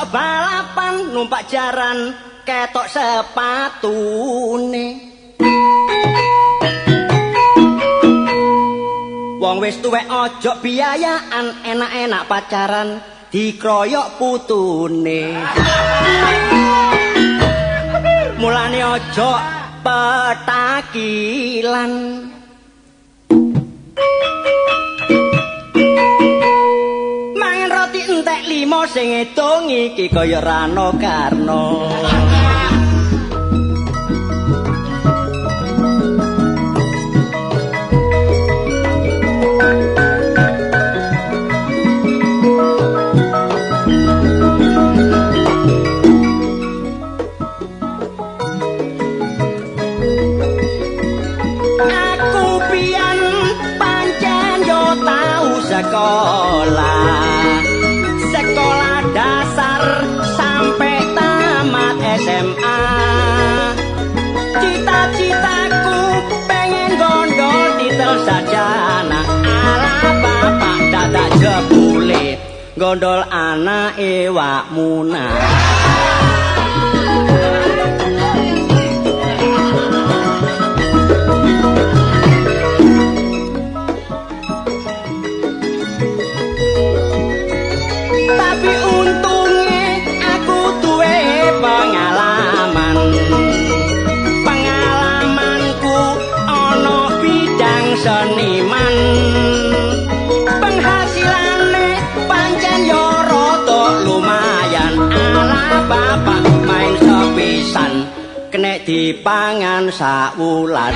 balapan numpak jaran ketok sepatune. Wong wis tuwek ojo biayaan enak-enak pacaran dikroyok putune. Mulane ojo petakilan. Mangan roti entek 5 sing edong iki kaya Rano Karno. Sekolah dasar sampai tamat SMA. Cita-citaku pengen gondol titel sarjana. Ala bapak dadak jebule gondol anake Wak Munah. Seniman penghasilannya pancen yo rada lumayan. Ala bapak main sepisan kena dipangan sakwulan.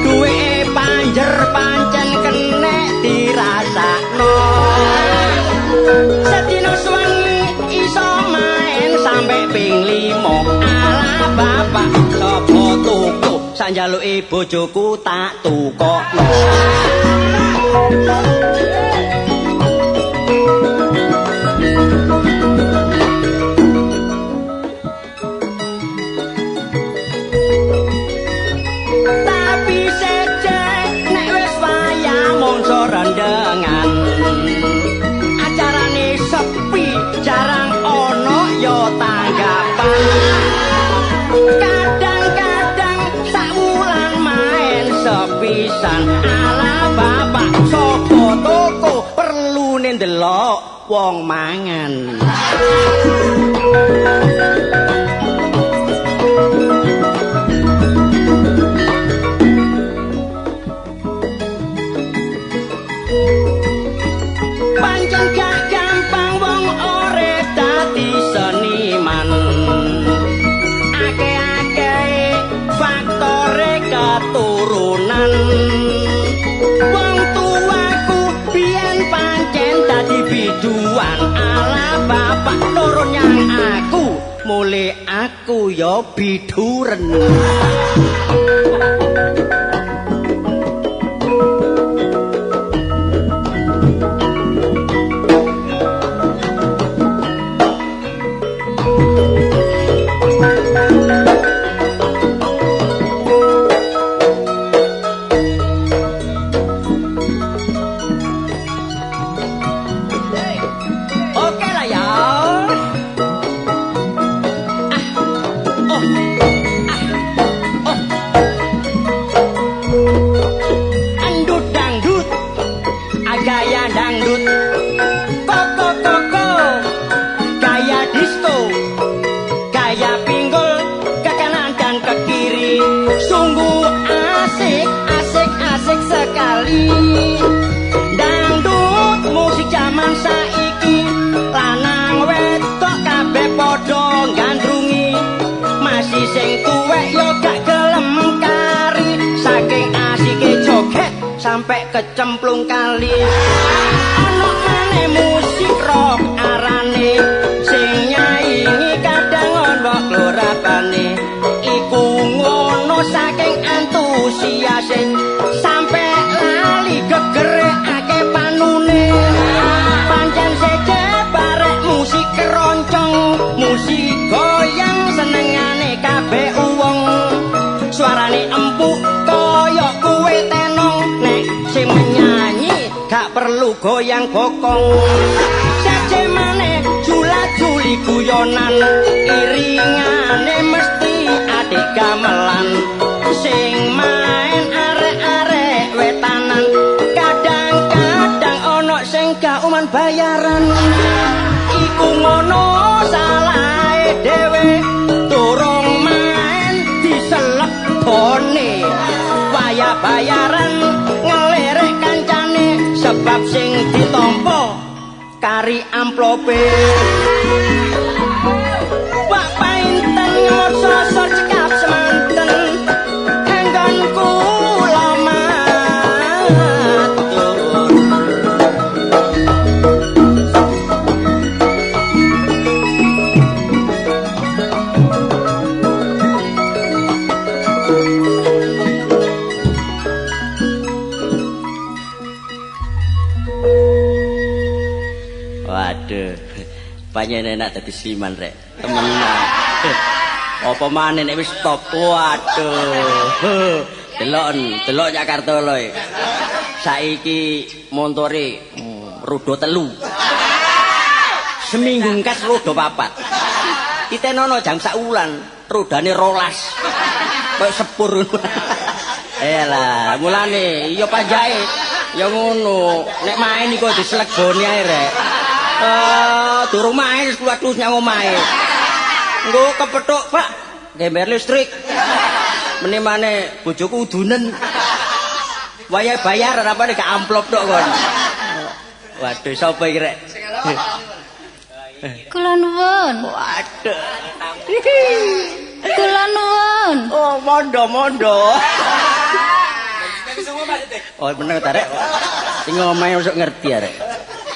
Duwe panjer pancen kenek dirasakno. Sedina suwengi iso main sampe ping 5. Ala bapak sapa tuku sak njaluke bojoku tak tukokno. Rendengan acarane sepi jarang ono yo tanggapan. Kadang-kadang sakwulan main sepisan. Ala bapak sapa toko perlune ndelok wong mangan. Wong tuaku biyen pancen dadi biduan. Ala bapak turun nyang aku mule aku ya biduren. Dangdut musik zaman saiki lanang wedok kabeh padha gandrungi. Masih sing tuwek yo gak gelem kari saking asike joget sampai kecemplung kali. Ana maneh musik rock arane sing nyaingi kadang ono glorabane. Iku ngono saking antusiase sampai lali gegere ake panune. perlu goyang bokong saja maneh jula-juli guyonan iringane mesti adik gamelan sing main arek-arek wetanan kadang-kadang ono sing gak uman bayaran iku ngono salahe dhewe durung main diselek bone waya bayaran ngelirik kancane sebab sing ditompo kari amplope wak painten ngemot sosor cekap semanten enggon kula matur waduh panjenengan enak dadi sliman rek temenan apa maneh nek wis stop waduh delok Jakarta lho saiki montore rodo 3 seminggu kas rodo 4 kitenono jam sak wulan rodane 12 koyo sepur elah mulane iya panjake ya ngono nek main iku diselek bone ae rek durung main wis kuwatus nyang omahe engko kepethuk Pak gember listrik meneh bojoku udunen waya bayar apa nek amplop tok kon waduh sapa iki rek kula nuwun waduh kula nuwun oh mondo oh bener ta rek sing omahe usuk ngerti arek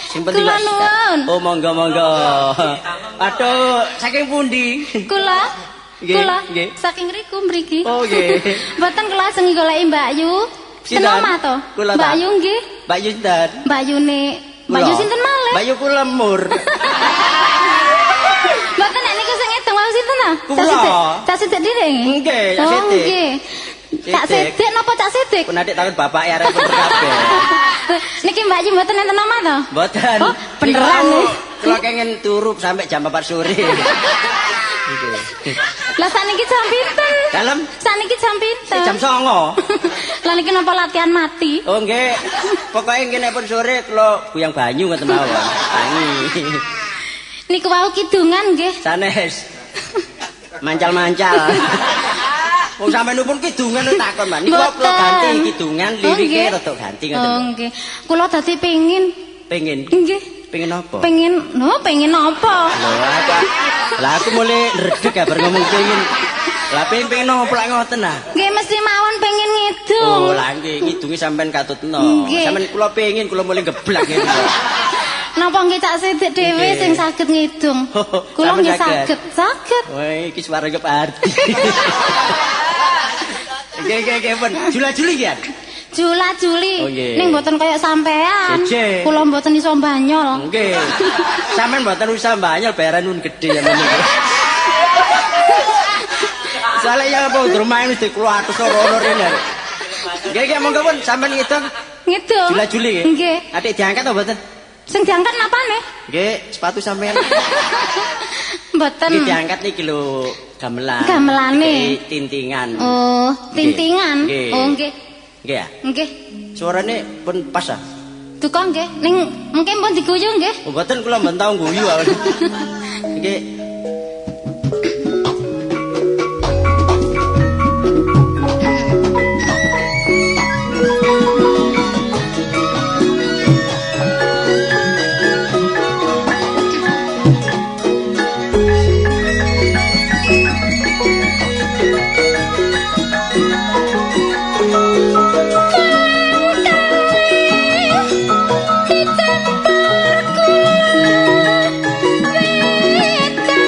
sing penting kula nuwun oh monggo aduh saking pundi kula nggih saking riku mriki oh nggih mboten kula sengi goleki Mbak Yu sinten to kula Mbak Yu nggih Mbak Yu sinten Mbak Yune Mbak Yu sinten malih Mbak Yu kula mur mboten nek niku sing ngedong wau sinten ta kula Cak Sidik dhewe nggih Cak oh Sidik nggih Cak Sidik napa Cak Sidik pun adik tahun bapak ya arek bener kabeh niki Mbak Yu mboten enten omah to mboten oh beneran kula kenging turu sampai jam 4 sore lah saniki jam pinten dalem saniki jam pinten jam 09.00 lah niki napa latihan mati oh nggih pokoke ngene pun sore kula buyang banyu ngoten mawon tangi niku wau kidungan nggih sanes mancal-mancal wong sampeyan pun kidungan takon Mbak niku kula ganti kidungan lirike rada ganti ngoten oh nggih kula dadi pengin nggih pengen apa pengen apa lah aku mulai redeg ya baru ngomong lah pengen apa lak ngoten ah nggih mesti mawon pengen ngidung oh lah nggih ngidungi sampean katutno sampean kula pengen kula mulai geblak ngene napa nggih Cak Sidik dhewe sing saged ngidung kula nggih saged wah iki suara keparti nggih pun jula-juli ya jula-juli oh, ning mboten kaya sampean kula mboten iso mbanyol nggih sampean mboten usah mbanyol bayaran nun gedhe ya ngono soalnya ya apa durmain wis dikula atus ora rene nggih monggo pun sampean ngidung jula-juli nggih atik diangkat apa mboten sing diangkat napane nggih sepatu sampean mboten iki diangkat niki lho gamelane tintingan oh tintingan oh nggih nggih ya nggih suarane pun pas ah duka nggih ning mungkin pun diguyu nggih mboten kula mboten tau guyu nggih Kita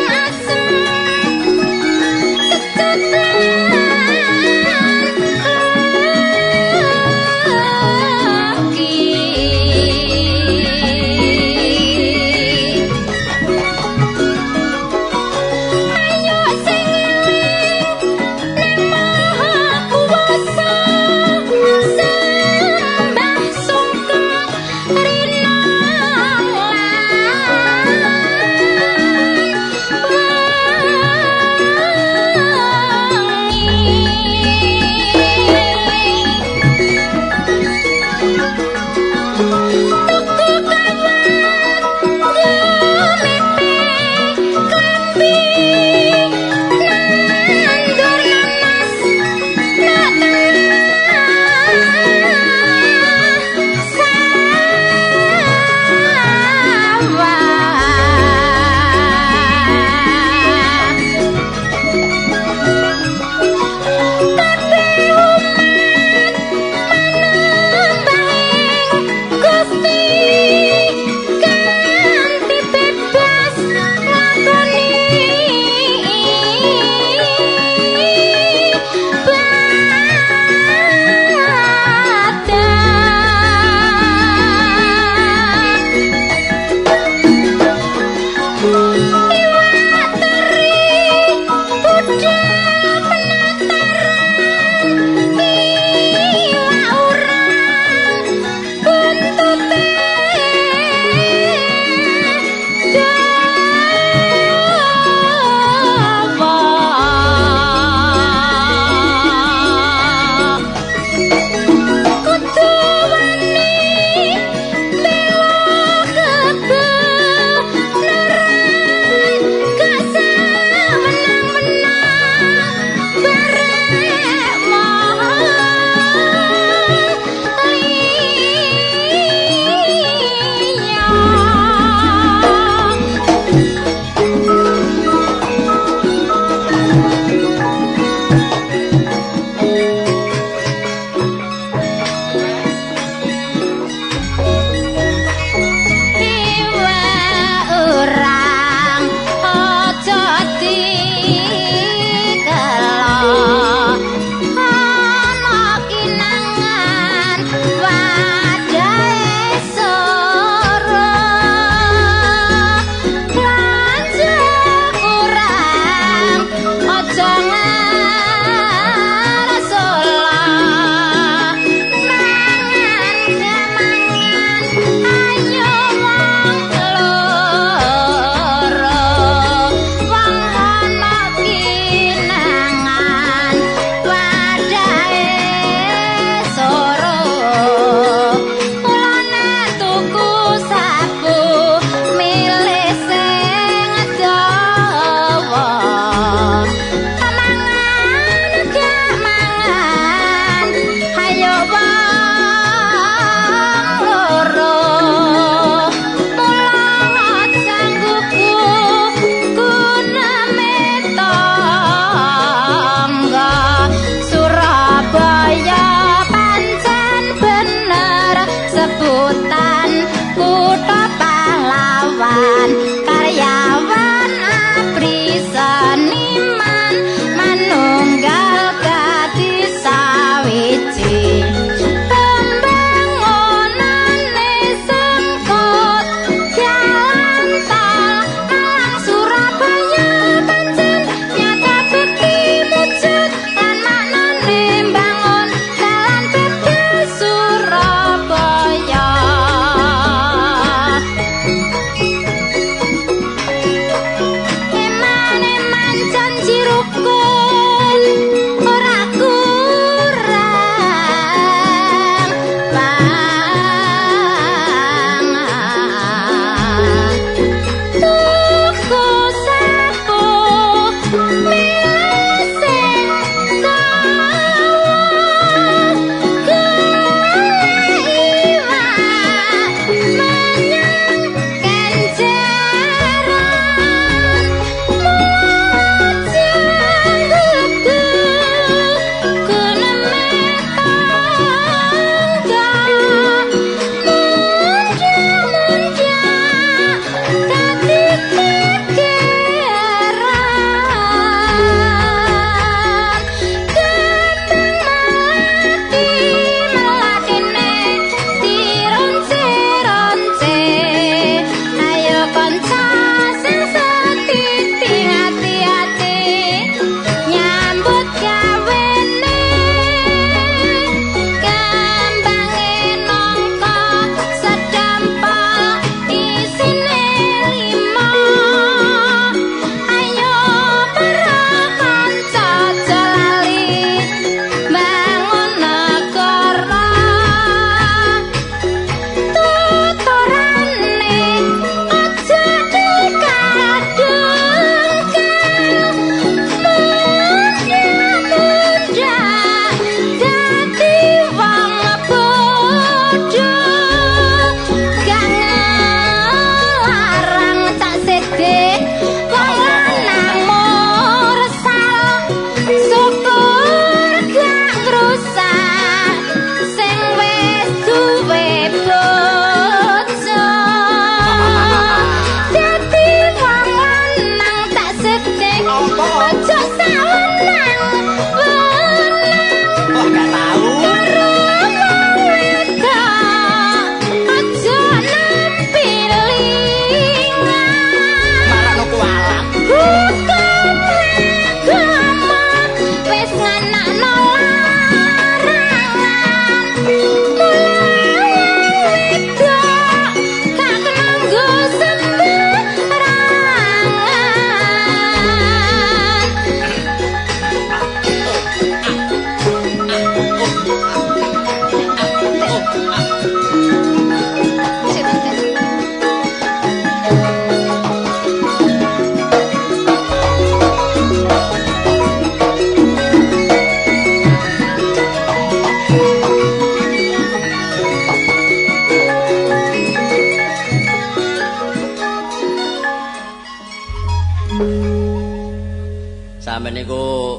sampean niku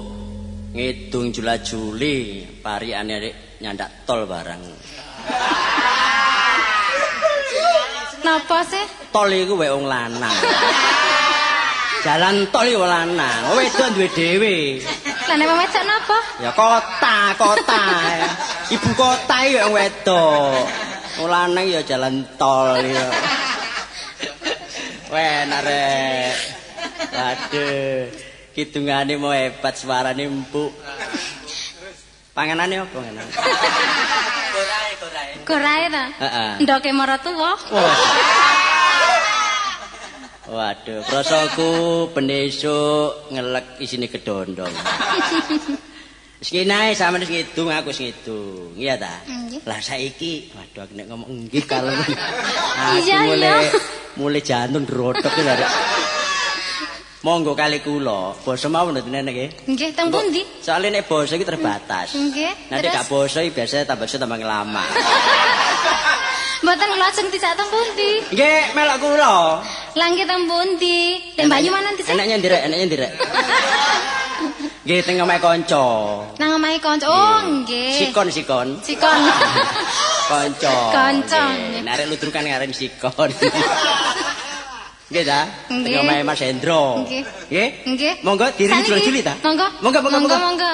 ngidung jula-juli parikane arek nyandak tol barang. Napa sih? Tol iku wae wong lanang. Jalan tol iku lanang, wedok duwe dhewe. Lah nek wedok napa? Ya kota. Ibu kota iki wong wedok. Wong lanang ya jalan tol ya. Weh narek. Waduh. Kidungane mau hebat suarane empuk. Panganane apa ngene? Korae ta? Heeh. Ndoke maratuwa. Waduh, prasaku ben esuk ngelek isine kedondong. Wis kene sampeyan wis ngidung, aku wis ngidung. Iya ta? Lah saiki, waduh aku nek ngomong nggih kalem. Aku mulai jantung gerodok iki lho. Monggo kali kula, basa mawon nggih nggih. Nggih, teng pundi? Soale nek basa iki terbatas. Nggih. Nanti gak basa iki biasanya tambah lama. Mboten kula ajeng dijak teng pundi? Nggih, melok kula. Lah nggih teng pundi? Teng Bayu mana nanti sih? Enaknya ndirek. Nggih teng omahe kanca. Nang omahe kanca. Oh, nggih. Sikon. Kanca. Kanca. Nek arek ludrukan ngaren sikon. Nggih ta? Nggih. Teng omahe Mas Hendro. Nggih. Nggih? Nggih. Monggo diri juli ta? Monggo. Monggo.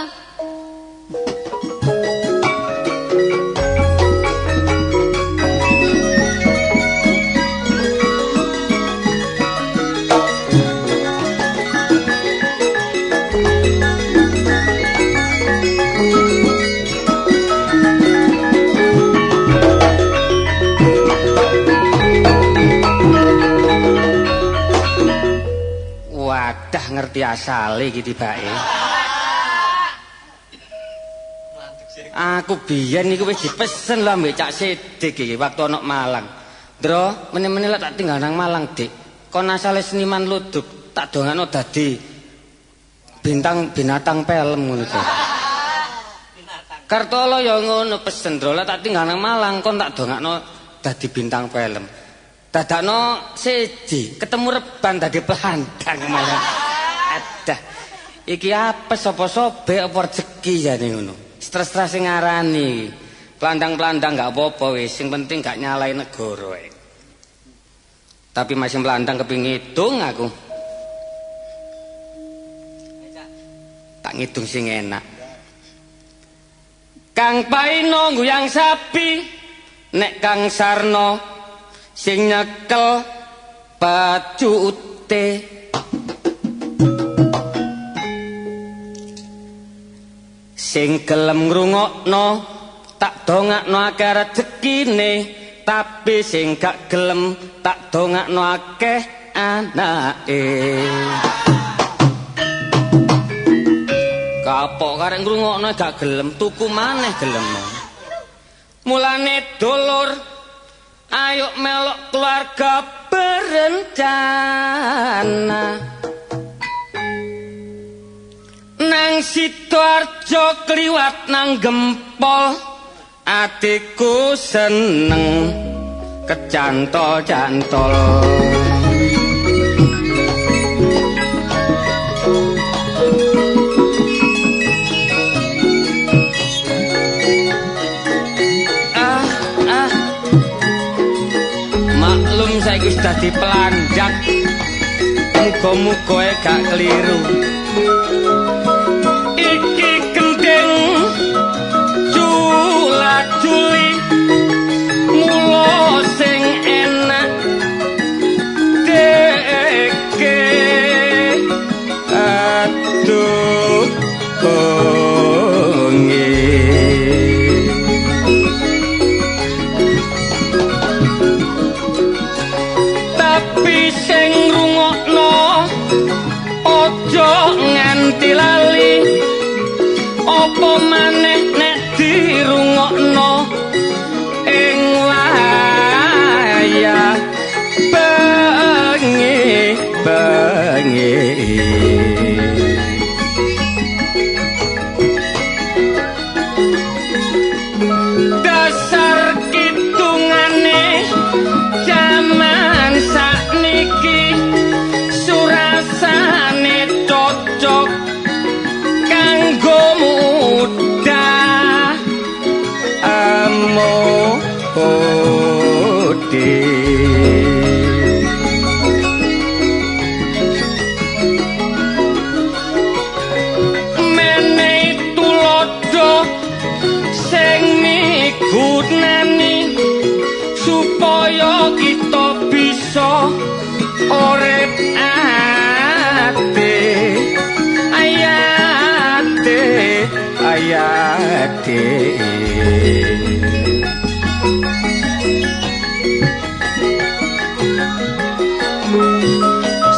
Wadah ngerti asale iki tibake. Aku biyen niku wis dipesen lho mbek Cak Sidik iki waktu ana Malang. Ndro, meneh-meneh lek tak tinggal nang Malang, Dik. Kon asale seniman ludruk, tak dongakno dadi binatang film ngono to. Kartolo ya ngono pesen, Ndro. Lek tak tinggal nang Malang kon tak dongakno dadi bintang film. Dadakno siji, ketemu reban dadi pelandang malah. Adah. Iki apes apa sobek apa rezeki jane ngono. Stres-stres sing ngarani. Pelandang-pelandang gak apa-apa wis, sing penting gak nyalai negara wae. Tapi masih pelandang keping ngitung aku. Tak ngitung sing enak. Kang Paino nguyang sapi, nek Kang Sarno sing nyekel bacute. Sing gelem ngrungokno tak dongakno akeh rezekine, tapi sing gak gelem tak dongakno akeh anake. Kapok karek ngrungokno gak gelem, tuku maneh gelem. Mulane dulur ayo melok keluarga berencana nang Sidoarjo kliwat nang Gempol, adikku seneng kecantol-cantol. Maklum saiki wis dadi pelandang, muga-muga gak keliru. Iki gendeng jula-juli mula sing enak deke. Aduh bonge tapi sing ngrungokno aja nganti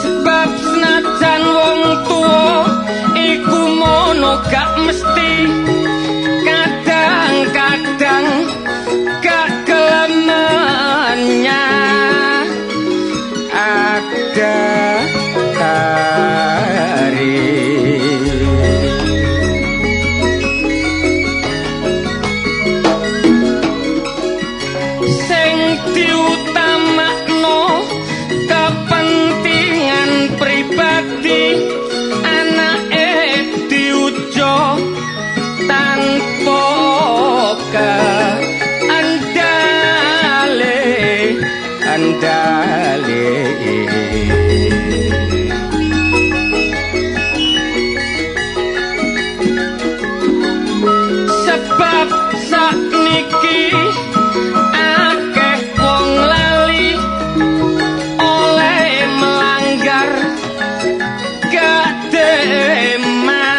Sebab senajan wong tuwa iku mono gak mesti kadang-kadang gak kelemenya ada hari sing diutamakno kepentingan pribadi anake diujo tanpa andale sebab sakniki akeh wong lali oleh melanggar kadema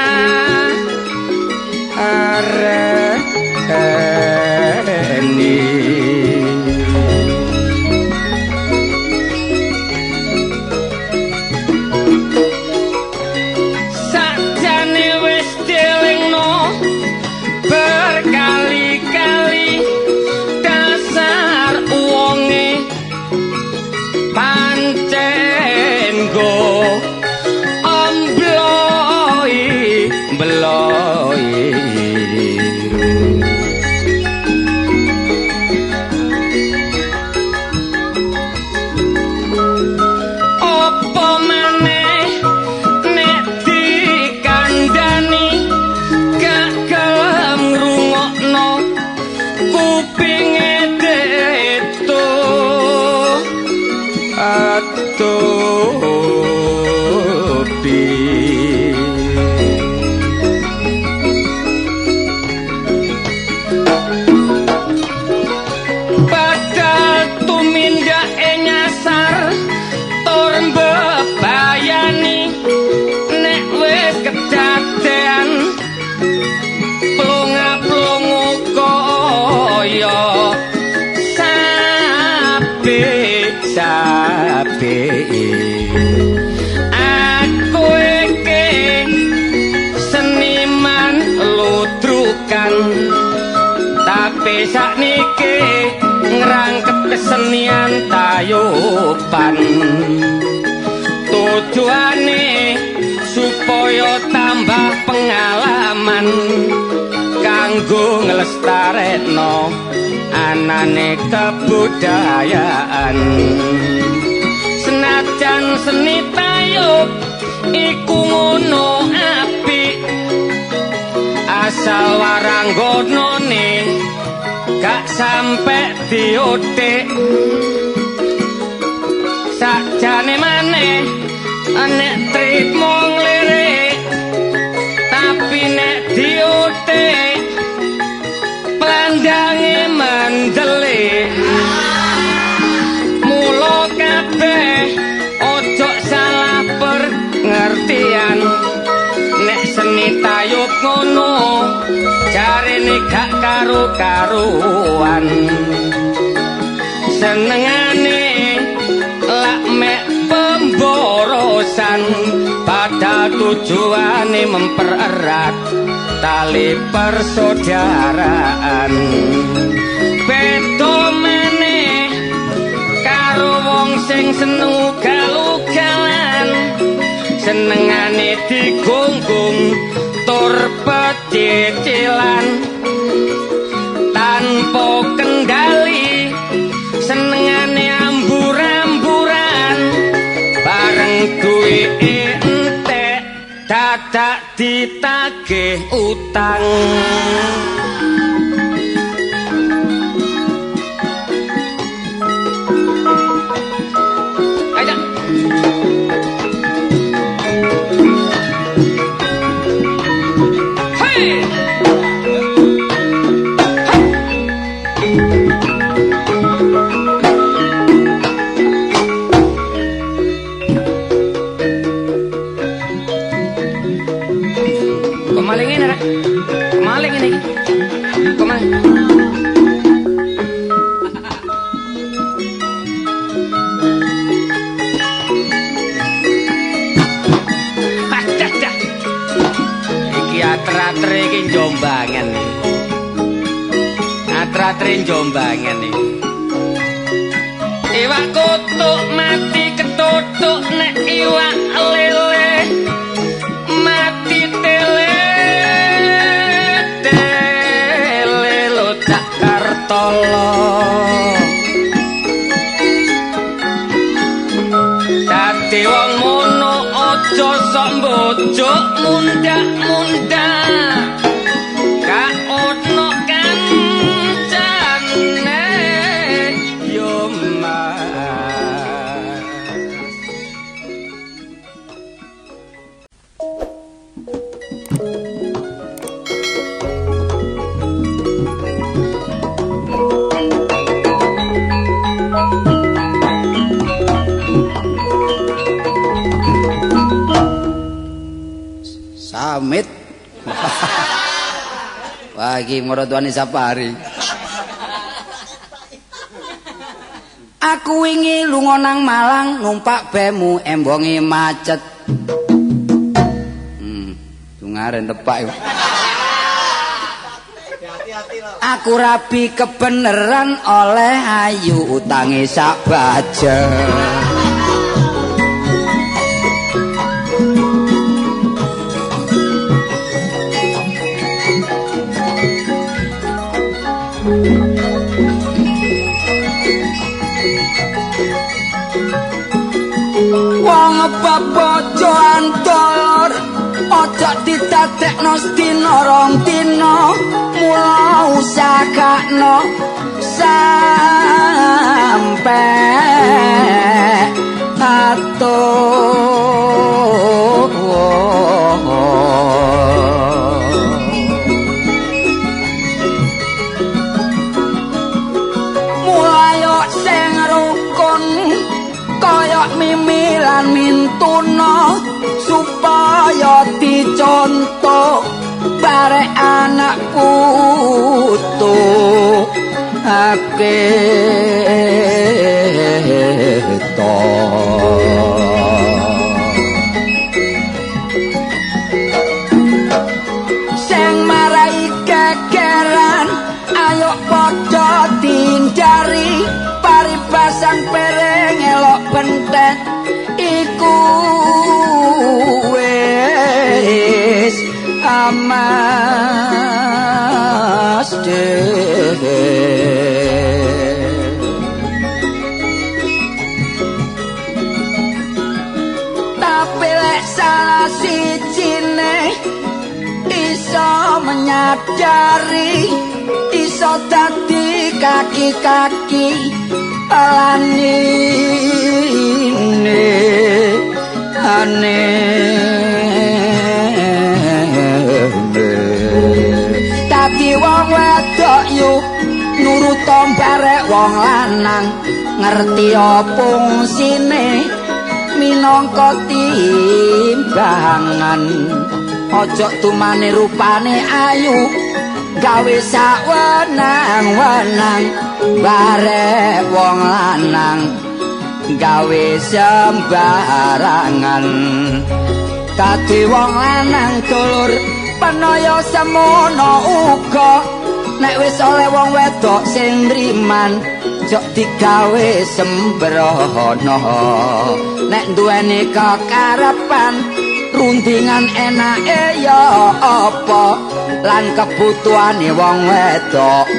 areni sakjane wis dielingno berkali-kali dasar wonge pancen go bloi opo maneh nek dikandani gak gelem ngrungokno kupinge deto atopi padahal tumindake nyasar tur mbebayani nek wis kedadean plunga-plungu kaya sapi aku iki seniman ludrukan tapi sakniki ngrangkep kesenian tayuban tujuane supaya tambah pengalaman kanggo nglestarekno anane kebudayaan senajan seni tayub iku ngono apik asal waranggonane gak sampe diothik sakjane maneh nek trimo nglirik tapi nek diothik plandange mendelik mula kabeh ojo salah pengertian nek seni tayub ngono jarene gak karu-karuan senengane lak mek pemborosan pada tujuane mempererat tali persaudaraan beda meneh karo wong sing seneng ugal-ugalan senengane digunggung tur pecicilan tanpa kendali senengane ambur-amburan bareng duwe entek dadak ditagih utang ayo hey maling ini Atre iki Jombangan iki. Atre Jombangan iki. Iwak kutuk mati ketutuk nek iwak lele mati tele tele lodak kartolo dadi wong mono aja sok mbojok mundak-mundak gak ono kancane yo Samit. Wah, iki maratuane Sapari. Aku wingi lunga nang Malang numpak bemu embonge macet. Dungaren tepak iku. Aku rabi kebeneran oleh ayu utange sak baja. Wong bojo antolor aja didadekno sedina rong dina mula usahakno sampe atur mulai sing rukun kaya mimi lan mintuna supaya dicontoh barek anak putu aketo sing marai kekeran ayo padha dindari paribasan pereng elok bentet iku wis amas dhewe tapi lek salah sijine iso menyadari iso dadi kaki-kaki alanine dadi wong wedok yu nurut barek wong lanang ngerti fungsine minangka timbangan aja tumane rupane ayu gawe sawenang-wenang barek wong lanang gawe sembarangan dadi wong lanang dulur penaya semono uga nek wis oleh wong wedok sing nriman jok digawe sembrono nek duweni kekarepan rundingan enake ya apa lan kebutuhane wong wedok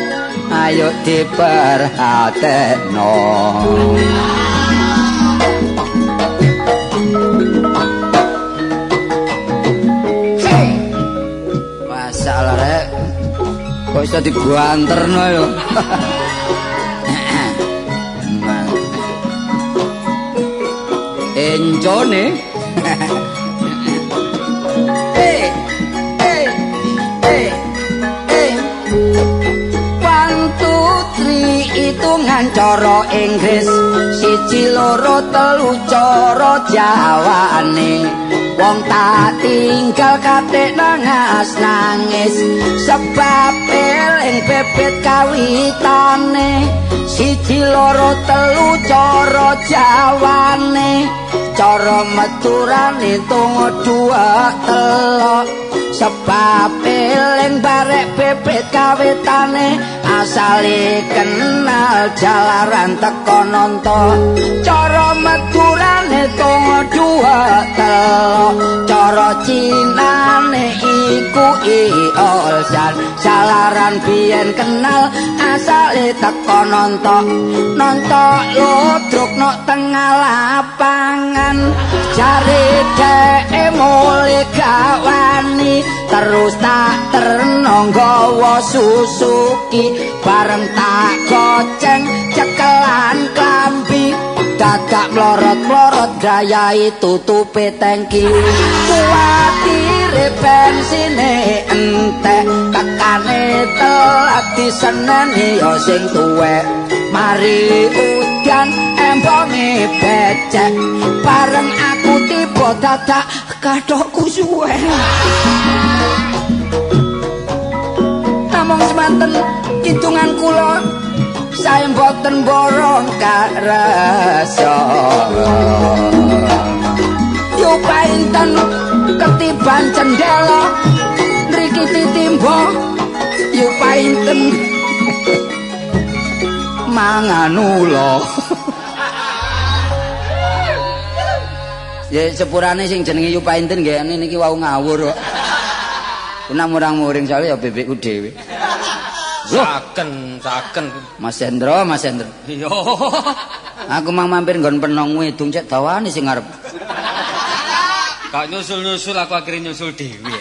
ayo diperhatekno masalah rek kok iso dibanterno yo enjone hitungan cara Inggris 1 2 3 cara Jawane wong tak tinggal katik nangis sebab eling bebet kawitane 1 2 3 cara Jawane cara meturane tunggu 2 3 sebab eling barek bebet kawitane asale kenal jalaran teko nonton cara meturane tongo dua telo cara cinane iku iolsan jalaran biyen kenal asale teko nonton ludruk nok tengah lapangan jare dheke mulih gawani terus tak terno nggawa Suzuki bareng tak goceng cekelan klambi dadak mlorot-mlorot gayahe tutupe tangki kuwatire bensine entek tekane telat diseneni ya sing tuwek mari udan embonge becek bareng aku tiba dadak kathokku suwe namung semanten hitungan kula saya mboten borong karasa yo painten ketiban cendela nriki titimba yo painten mangan ula ya sepurane sing jenenge yu painten nggih niki wau ngawur kok kuna murang-muring soalnya ya bebekku dhewe saken Mas Hendro iya aku mang mampir nggon penong wedung cek dawane sing ngarep kok nyusul aku akhirnya nyusul dhewe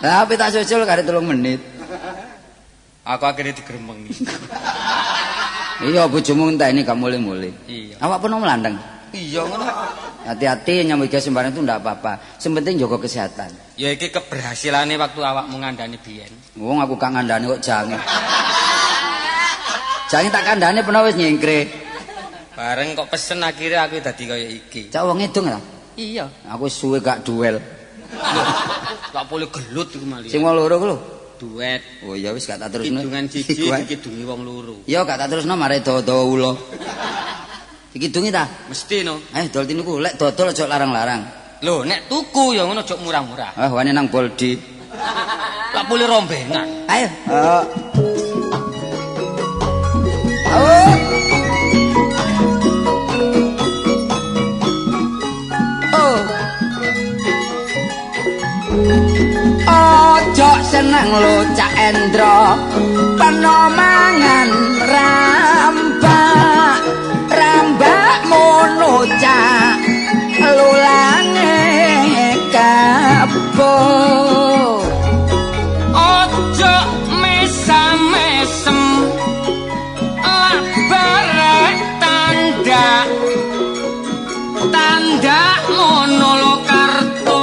tapi tak susul kare 3 menit aku akhirnya digeremengi iya bojomu enteni gak mulih-mulih iya awak pun melandeng iya ngono hati-hati nyambut gas sembarang itu ndak apa-apa sementing jaga kesehatan ya iki keberhasilannya waktu awakmu ngandani biyen wong aku gak ngandani kok jange tak kandhane peno wis nyengkre bareng kok pesen akhirnya aku dadi kaya iki cak wong ngedung ta iya aku suwe gak duel tak boleh gelut iku malih sing wong loro ku lho duet oh ya wis gak tak terusno kidungan siji dikidungi wong loro iya gak tak terusno mare dawa-dawa ula dikidungi ta mesti no dol tinuku lek dodol aja larang-larang lho nek tuku ya ngono aja murah-murah wani nang Boldi tak boleh rombengan ayo ojo seneng lo Cak Endro peno mangan rambak mono Cak lulange kabo ojo mesam-mesem barek tanda mono lo kartu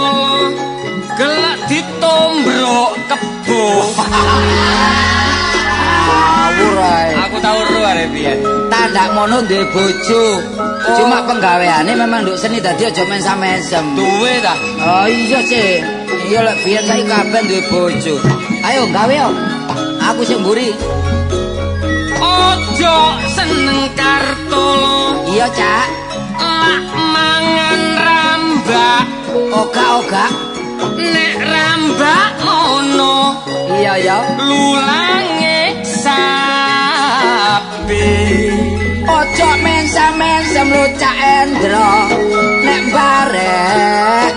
gelak ditombrok kebo aku tahu arek piye tanda mono duwe bojo cuma penggaweane memang nduk seni dadi aja mesam-mesem duwe ta oh iya sih iya lek biyen saiki kabeh duwe bojo ayo gawe yo aku sing mburi ojo seneng kartu iya Cak lak mangan rambak oga nek rambak mono iya ya lulange sapi ojo mensam-mensem lo Cak Endro nek barek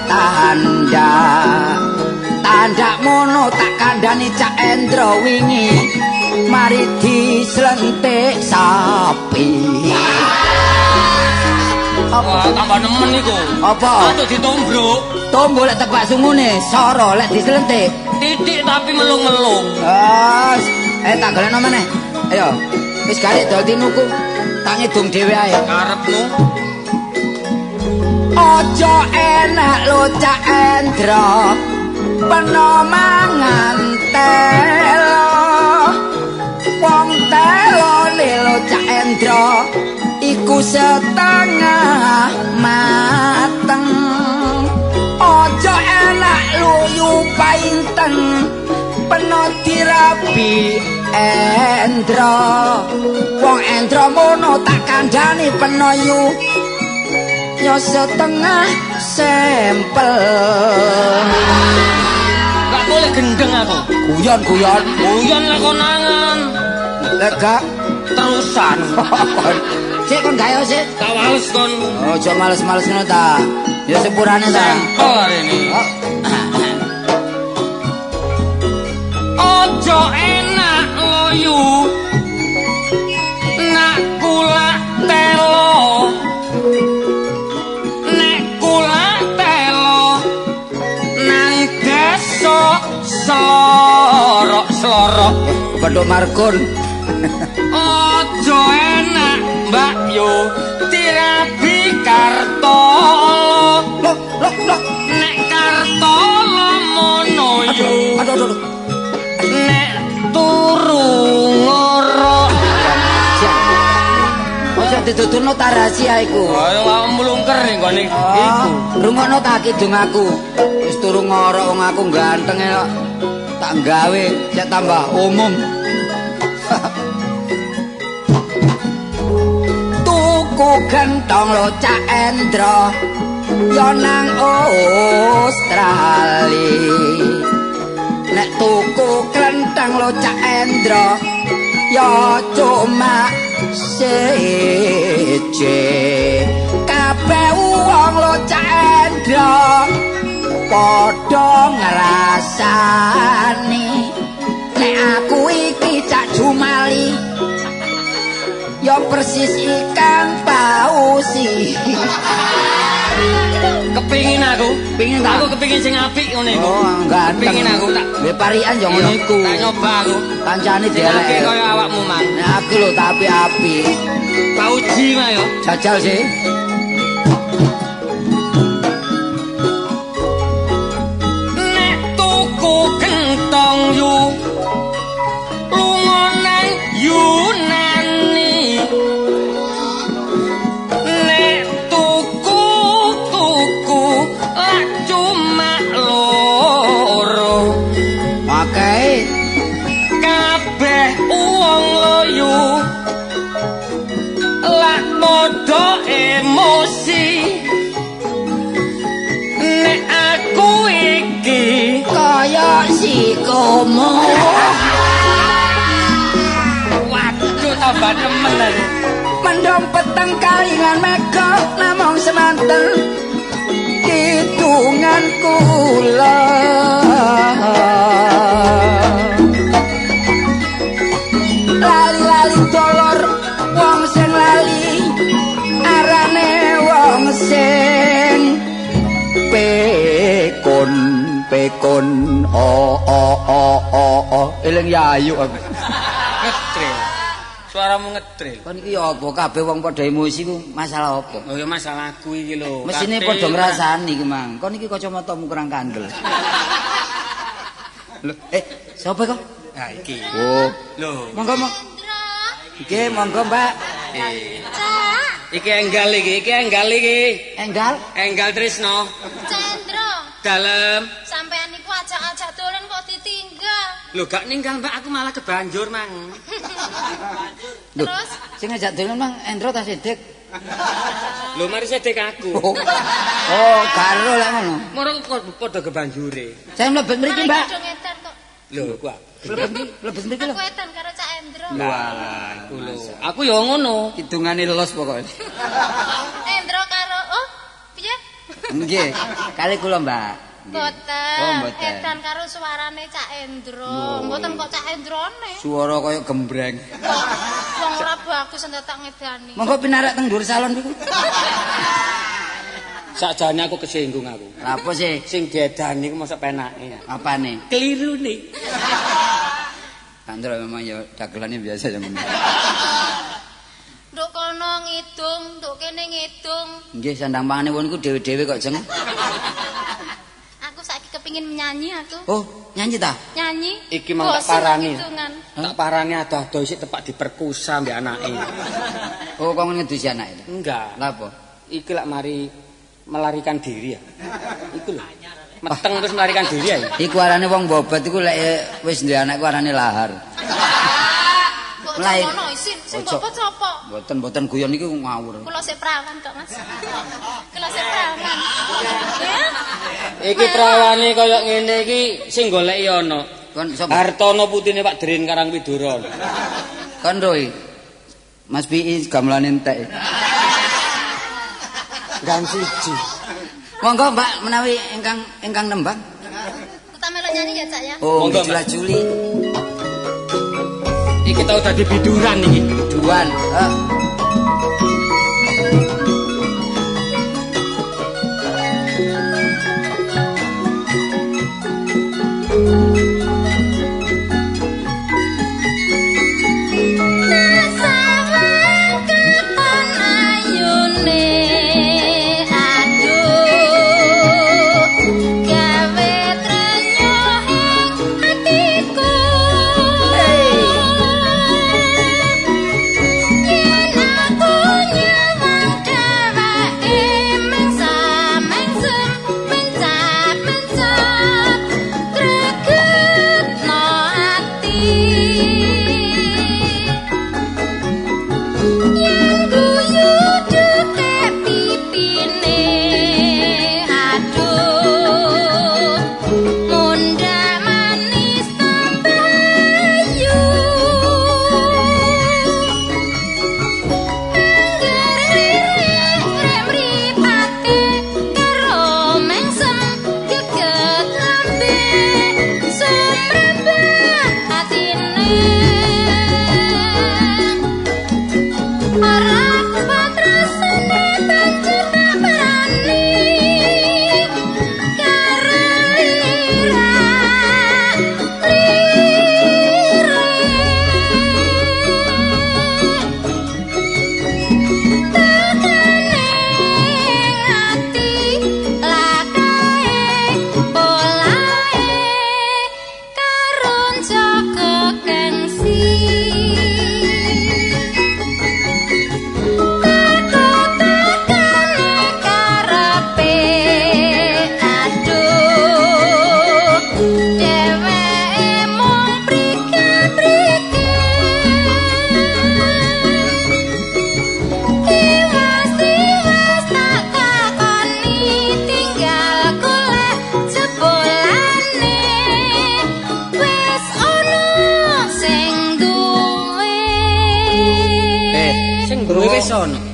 tanda mono tak kandhani Cak Endro wingi mari dislentik sapi wah tambah nemen iku apa atau ditombrok tombo lek tebak sungune soro lek dislentik titik tapi melung-melung tak golekno meneh ayo wis garek dol tinuku tak ngidung dhewe ae karepmu ojo enak lo Cak Endro peno mangan telo wong telo lo Cak Endro iku setengah mateng ojo enak luyu painten peno dirabi Endro wong Endro mono tak kandhani peno yu yo setengah sempel gak lek gendeng aku. Guyon. Guyon lek konangan. Lek gak Terusan. sik kon gayo sik. Tak wales kon. Ojo males-males ngono ta. Ya sepurane ta. Sampel hari ini. Ojo enak loyu. Nak kula telo. Nek kula telo. Nang desa slorok-slorok. Pedhok markun. Ojo enak Mbak Yo dirabi karto. Loh. Nek karto mono yo. Aduh. Nek turu ngorok. Ojo dituturno ta rahasia iku. Ayo mlungker ning gone iku. Rungokno ta kidung aku. Wis turu ngorok wong aku ganteng kok. Tak gawe sik tambah umum. Tuku gentong lo Cak Endro yo nang Australia. Nek tuku klentang lo Cak Endro yo cuma siji. Kabeh wong lo Cak Endro padha ngrasani. Nek aku iki Cak Jumali yo persis ikan pausi. Kepingin aku. Pingin tak? Aku kepingin sing apik ngene iku. Oh, ganteng. Kepingin aku tak. Nggih parian yo ngono iku. Tak nyoba aku. Kancane Sing apik dhewe. kaya awakmu mang. Nek aku lho tak apik-apik. Tak uji mah yo. Jajal sih. Nek tuku gentong yu lunga nang Yunani. Nek tuku lak cuma loro. Makei Kabeh wong loyu lak padha emosi. Nek aku iki kaya si komo. waduh tambah nemen aku. Mendom peteng kalingan mega namung semanten hitungan kula. Lali-lali dolor wong sing lali arane wong sing pekon eling yayu aku. Ngetril. Suaramu ngetril. Kon iki ya apa kabeh wong padha emosi ku masalah apa? Oh ya masalah aku iki lho. Mesine padha ngrasani ki Mang. Kon iki kacamatamu kurang kandel. Lho, sapa kok? Nah iki. Oh, Lho. monggo monggo. Nggih, monggo Mbak. Iki enggal iki. Enggal. Enggal Trisno. Cendro, Dalem. sampean iku ajak-ajak dolen kok ditinggal. Lho gak ninggal Mbak, aku malah kebanjur, Mang. Lho, Terus? sing ngajak dolen Mang Endro ta Sidik? Lho mari sedek aku. Oh, karo lek ngono. Moro padha kebanjure. Saya mlebet mriki, Mbak. Dong edan kok. Lho kuwi. Mlebet mriki lho. Aku edan karo Cak Endro. Walah, iku lho. Aku ya ngono. Kidungane los pokoke. Endro karo piye? Nggih, kali kula, Mbak. Mboten. Oh, mboten. Edan karo suarane Cak Endro. Mboten kok Cak Endrone. Suara kaya gembreng. Wong ora bagus entek tak ngedani. Monggo pinarak teng dhuwur salon niku. Sakjane aku kesinggung aku. Lah apa sih? Sing diedani ku mosok penake. Apane? Kelirune. Andro memang ya dagelane biasa ya ngono. Nduk kono ngidung, nduk kene ngidung. Nggih sandang pangane wong niku dhewe-dhewe kok jeng. Aku saiki kepingin nyanyi aku. Oh, nyanyi ta? Nyanyi. Iki mang tak Bosen parani. hitungan. Tak parani ado-ado isih tepak diperkusa mbek anake. Oh, kok ngedusi anake. Enggak. Lah apa? Iki lak mari melarikan diri ya. Iku lho. Meteng terus melarikan diri ya. Iku arane wong bobot iku lek wis duwe anak ku arane lahar. Kok Mulai. ngono isin, sing Ojo. bobot sapa? Mboten guyon iki ngawur. Kula sik perawan kok, Mas. Kula sik perawan. Ya. Iki prawane kaya ngene iki sing goleki ana. Kon sapa? Hartono putine Pak Drin Karangwidara. Kon Roy. Mas Pi gamelan entek. Gang siji. Monggo Mbak menawi ingkang nembang. Kita melok nyanyi ya, Cak ya. Oh, Monggo, Jula Juli. Iki tau dadi biduran iki. Duan.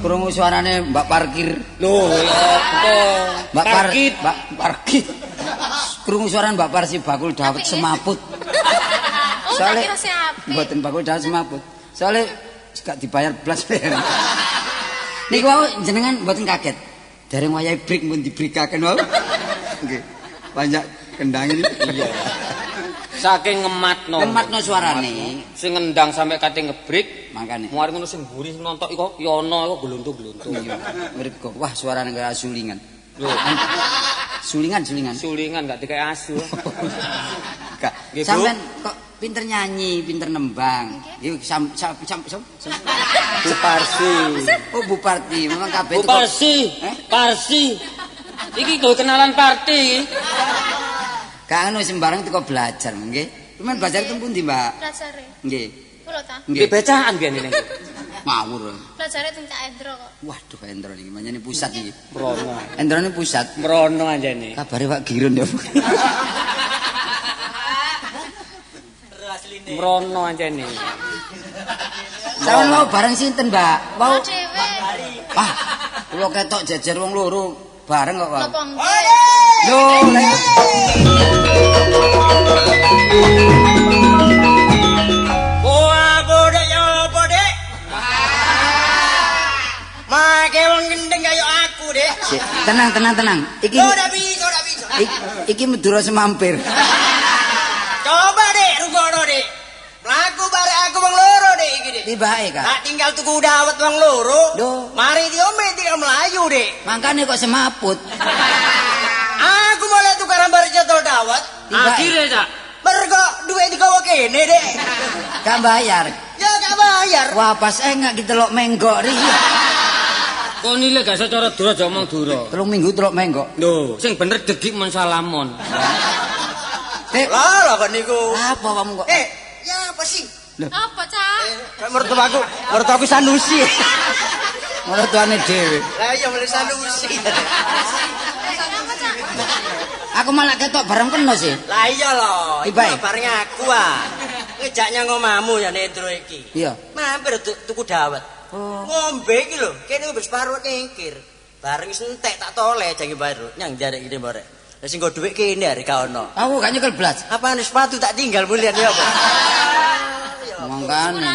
Krungu suarane Mbak Parkir. Lho, ya apa? Mbak Parkit. Mbak Parkit. Krungu suarane Mbak Parsi bakul dawet semaput. Oh, tak kira siapa? Mboten bakul dawet semaput. Soale gak dibayar blas. Niku wau jenengan mboten kaget. Dereng wayahe break pun dibrikaken wau. Nggih. Banyak kendang ini. Iya. Saking ngematno suarane. Sing ngendang sampai kate ngebrik, Makane. muari ngono sing mburi nontok iku ya ana iku gluntung-gluntung. Iya. Mergo wah suarane kaya sulingan. Lho, Sulingan. sulingan gak dikai asu. Gak. Nggih, Bu. Sampean kok pinter nyanyi, pinter nembang. Iki Bu Parsi. Oh Bu Parti, memang kabeh Bu itu kok- Parsi. Parsi. Iki kok kenalan party iki. Kang anu sembarang teko belajar, nggih. Cuman belajar teng pundi, Mbak? Belajarnya. Nggih. Kulo ta. Nggih bacaan biyen ini. Ngawur. Belajarnya teng Cak Endro kok. Waduh, Endro iki menyane pusat iki. Mrono. Endro ini pusat. Mrono anjene. Kabare Pak Girun ya. Mrono anjene. Sawan mau bareng sinten, Mbak? Mau. Dhewe. Ah, kula ketok jejer wong loro bareng kok, Pak. Napa nggih? Lho, Wah, bodek ya bodek. Make wong gendeng kaya aku, Dek. tenang. Iki Ora bisa. iki Madura semampir. Coba, Dek, rugono, Dek. Mlaku barek aku wong loro, Dek, iki, Dek. Tibake, Kak. Tak tinggal tuku dawet wong loro. Loh. Mari diombe tinggal melayu, Dek. Makane kok semaput. Aku mulai tukaran barek jadwal dawet. Tibake. Akhire, Cak. Mergo duit digawa kene, Dek. Gak bayar. Ya gak bayar. Wah, pas enggak kita lok menggok ri. Kok nile gak secara dura aja omong dura. 3 minggu telok menggok. Lho, sing bener degik men salamon. Dek, Lah kok niku. apa kamu kok? Ya apa sih? Apa, Cak? Kayak mertuaku Sanusi. Mertuane dhewe. Lah iya mulai Sanusi. Apa, Cak? Aku malah ketok bareng kena sih. Lah iya lho, iku Ibae. bareng aku ah. Ngejaknya ngomamu ya Nendro iki. Iya. Mampir tuku dawet. Ngombe iki lho, kene wis paruh kengkir. Bareng wis entek tak tole jange baru. Nyang jarek iki mbore. Lah sing go dhuwit kene arek ka ono. Aku gak nyekel blas. Apane sepatu tak tinggal mulian ya apa? Mangkane.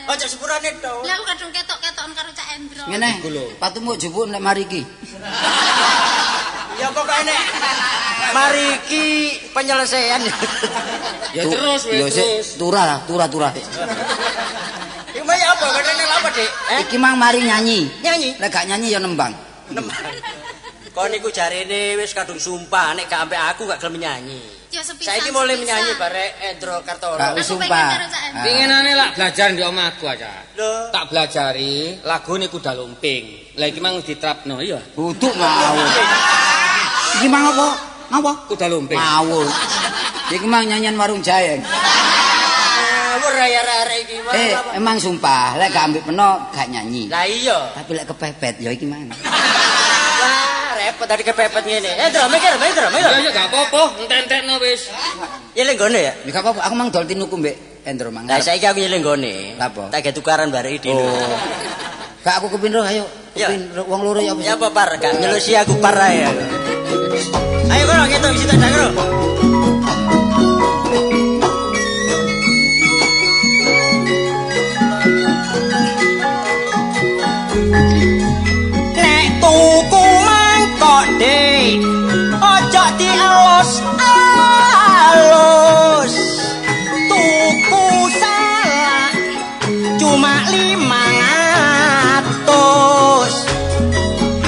Ojo sepurane to. Lah aku kadung ketok-ketokan karo Cak Endro. Ngene, patumu jupuk nek mari iki. Ya pokoke nek mari iki penyelesaian. Ya terus Ya wis sik terus. turah. Iku mah apa kadene apa, Dik? Iki mang mari nyanyi. Nyanyi. Lek gak nyanyi ya nembang. Kok niku jarene wis kadung sumpah nek gak ambek aku gak gelem nyanyi. Ya sepisan. Saiki mulai menyanyi barek Endro Kartono. Gak wis Aku pengen sumpah. karo Cak Endro. Pinginane lak belajar di omahku aja. Lho, Tak belajari lagu ini kuda lumping. Lah iki mang diterapno iya. Duduk ngawur. Iki mang apa? Ngapa? Kuda lumping. Ngawur. Iki mang nyanyian warung jaeng. ngawur arek-arek iki. Emang sumpah, lek gak ambek peno gak nyanyi. Lah iya. Tapi lek kepepet ya iki mang. Wah, repot tadi kepepet ngene. Mikir. Ya gak apa-apa, entek-entekno wis. Nyeleng gone ya? Ya gak apa-apa, aku mang dol tinuku mbek Endro mang. Lah saiki aku nyeleng gone. Lah apa? Tak ge tukaran barek iki. Oh. Gak aku kepindho ayo. Ya. Kepindho wong loro ya Ya apa par, gak nyelusi aku par ae. Ayo kono gitu wis tak kono. Nek tuku mangkok Dik, ojo dialus-alus. Tuku salak cuma 500.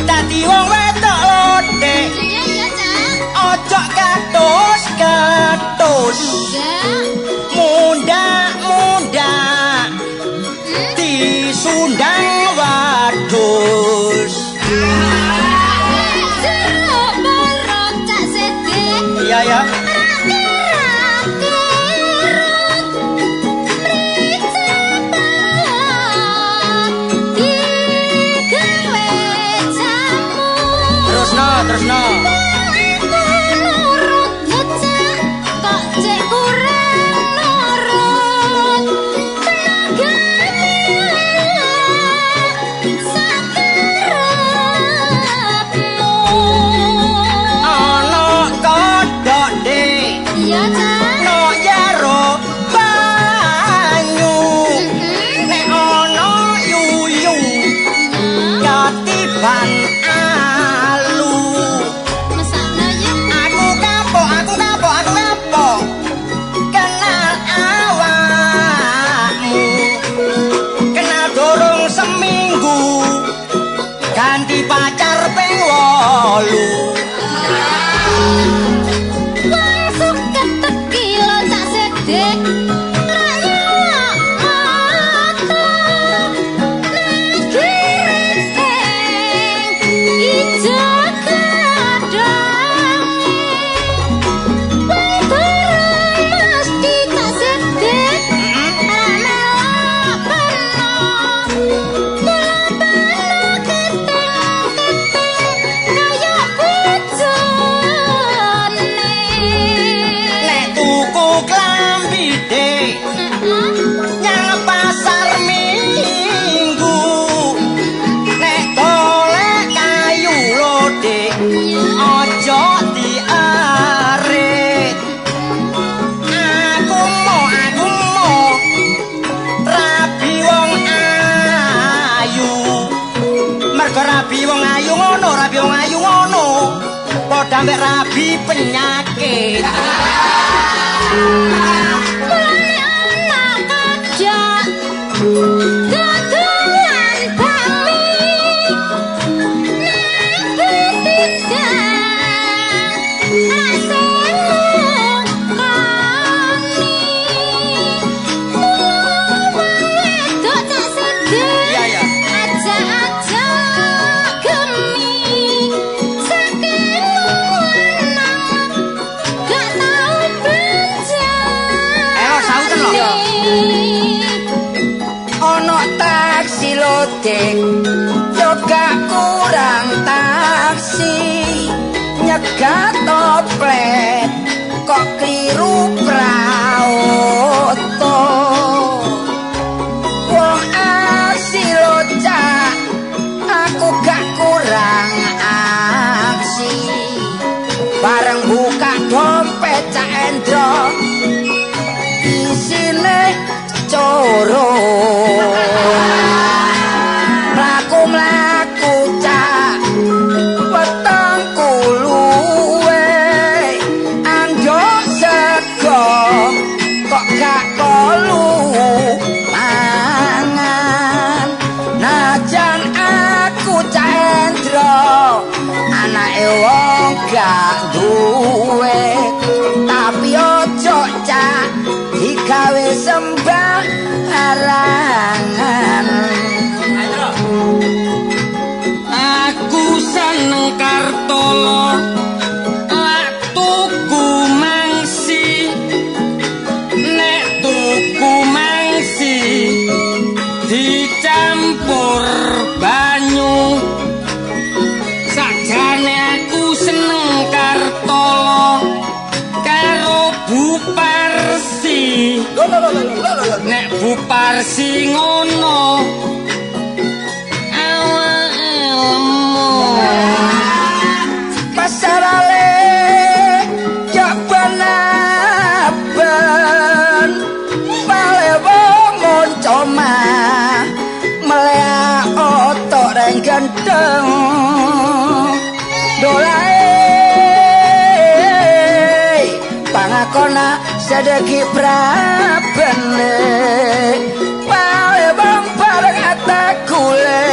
Dadi wong wedok lho Dik, Iya, Cak. ojo katus-katus. Enggak. Mundak disundang wadus. Jeruk borot Cak Sedik. Iya ya. Terusno. Ana kodhok Dik, no jaro banyu. Nek ana yuyu katiban alu. Aku kapok. Kenal awakmu. Kenal durung seminggu. Ganti pacar ping 8. Nek tuku klambi Dik, nyang pasar Minggu. Nek golek kayu lho Dik, aja diarit. Aku mau rabi wong ayu. Mergo rabi wong ayu ngono. Padha mek rabi penyakit. Iya ya. Sauten lho. Ono taksi lho Dik, yo gak kurang taksi. Nyegat toplek anake wong gak duwe tapi ojo cak digawe sembarangan. Aku seneng Kartolo lak tuku mangsi, nek tuku mangsi dicampur banyu. Sakjane aku seneng Kartolo karo Bu Parsi, nek Bu Parsi ngono pasarale jaban-aban palewo moncoma melea otok reng ganteng dolae pangakona sedeki prabene palewo bareng atakule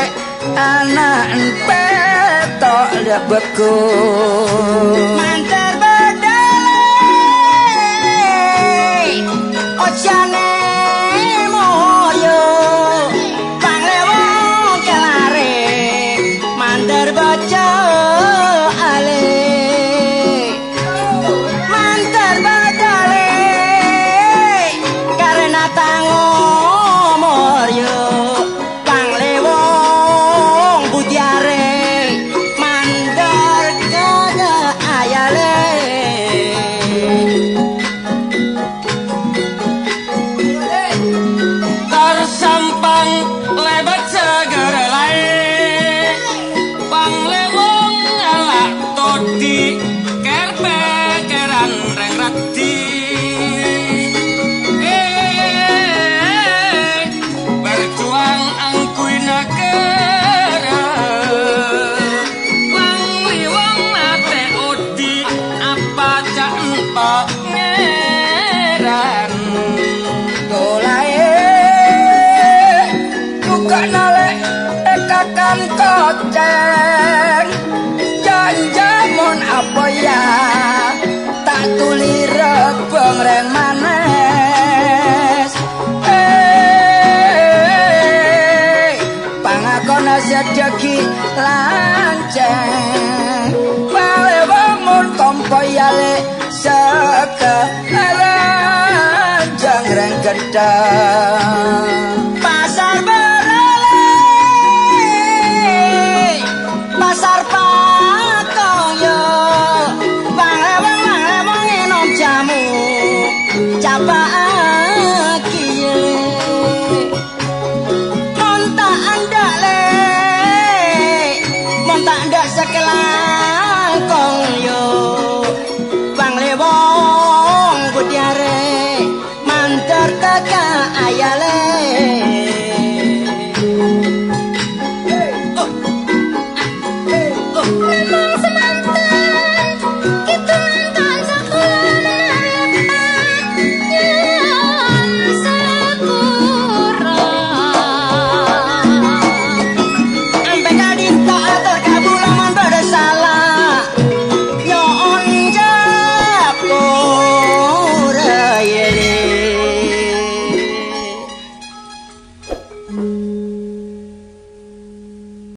anak petok lebeku mantar badale ojane moyo panglewo kelare mandar baca ale mantar badale karena tango moyo panglewo budiare mandar kada ayale tersampang lebat seger lae panglewong alak todi kerpekeran reng rati berjuang angkui negara panglewong ate odi apa cak pangeran dolae juga nalek ekakan koceng janjamon apa ya tak tuli rebeng reng manes pangakona sedeki lanceng bale bangun tompo yale seke ranjang reng gedang